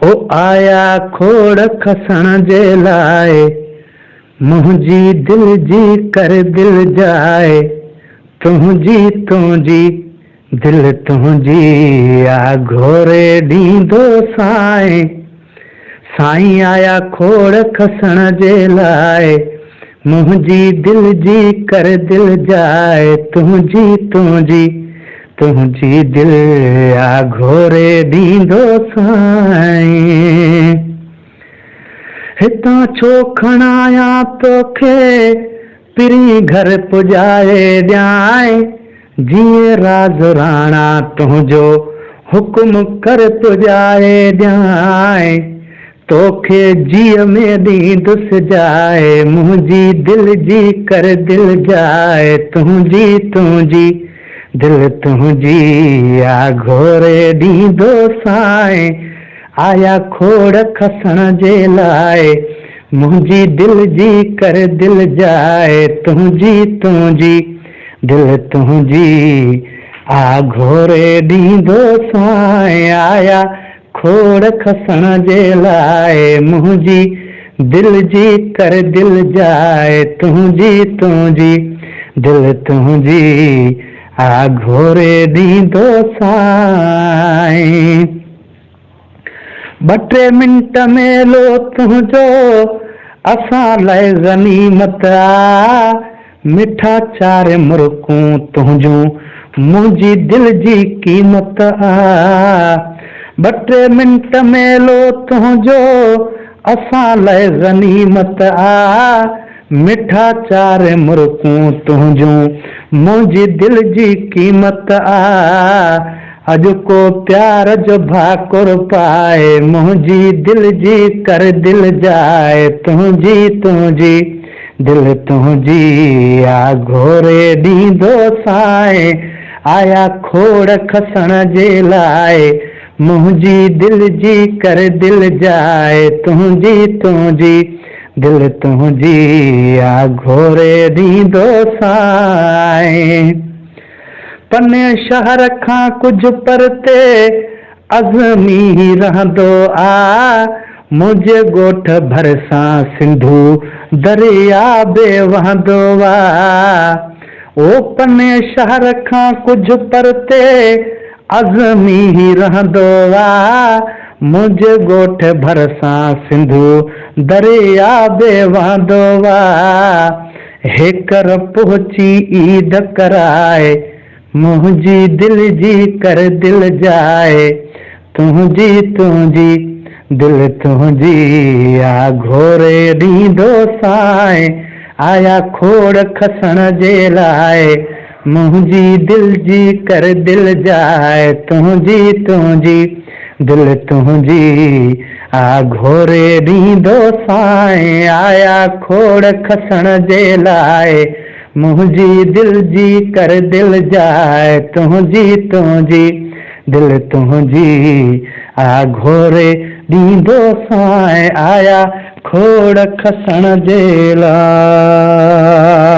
ओ आया खोड़ खसण जे लाए, मुंहिंजी दिल जी कर दिल जाए, तुंहिंजी तुंहिंजी दिल तुंहिंजी आ घोरे ॾींदो साईं। साईं आया खोड़ खसण जे लाए, मुंहिंजी दिल जी कर दिल जाए, तुंहिंजी तुंहिंजी तुंहिंजी दिल आ घोरे ॾींदो साईं। हितां छो खणाया तोखे पिरी घर पुॼाए ॾियां, जीअं राज राणा तुंहिंजो हुकुम कर पुॼाए ॾियां, तोखे जीअ में ॾींदुसि जाए, मुंहिंजी दिल जी कर दिल जाए, तुंहिंजी तुंहिंजी दिल तुंहिंजी आ घोरे ॾींदो साईं। आया खोड़ खसण जे लाए, मुंहिंजी दिल जी कर दिल जाए, तुंहिंजी तुंहिंजी दिल तुंहिंजी आ घोरे ॾींदो साईं। आया खोड़ खसण जे लाए, मुंहिंजी दिल जी कर दिल जाए, तुंहिंजी तुंहिंजी दिल तुंहिंजी आ घोरे ॾींदो साईं। ॿ टे मिंट मेलो तुंहिंजो असां लाइ गनीमत आ, मिठा चार मुर्कूं तुंहिंजूं मुंहिंजी दिल जी क़ीमत आ। ॿ टे मिंट मेलो तुंहिंजो असां लाइ गनीमत आ, मिठा चार मुर्कूं तुंहिंजूं मुंहिंजी दिल जी क़ीमत आ। अॼु को प्यार जो भाकुर पाए, मुंहिंजी दिल जी कर दिल जाए, तुंहिंजी तुंहिंजी दिल तुंहिंजी आ घोरे ॾींदो साईं। आया खोड़ खसण जे लाए, मुंहिंजी दिल जी कर दिल जाए, तुंहिंजी तुंहिंजी दिल तुंहिंजी आ घोरे ॾींदो साईं। पने शहर खां कुझु परते अज़मी रहंदो आ, मुंहिंजे ॻोठ भरिसां सिंधू दरिया बि वहंदो आ। ओ पने शहर खां कुझु परते अज़मी रहंदो आ, मुंहिंजे ॻोठ भरिसां सिंधू दरिया बि वहंदो आ। हेकर पहुची ईद कराए, मुंहिंजी दिल जी कर दिल जाए, तुंहिंजी तुंहिंजी दिल तुंहिंजी आ घोरे ॾींदो साईं। आया खोड़ खसण जे लाए, मुंहिंजी दिल जी कर दिल जाए, तुंहिंजी तुंहिंजी दिल तुंहिंजी आ घोरे ॾींदो साईं। आया खोड़ खसण जे लाए, मुंहिंजी दिल जी कर दिल जाए, तुंहिंजी तुंहिंजी दिल तुंहिंजी आ घोरे ॾींदो साईं। आया खोड़ खसण जे लाए।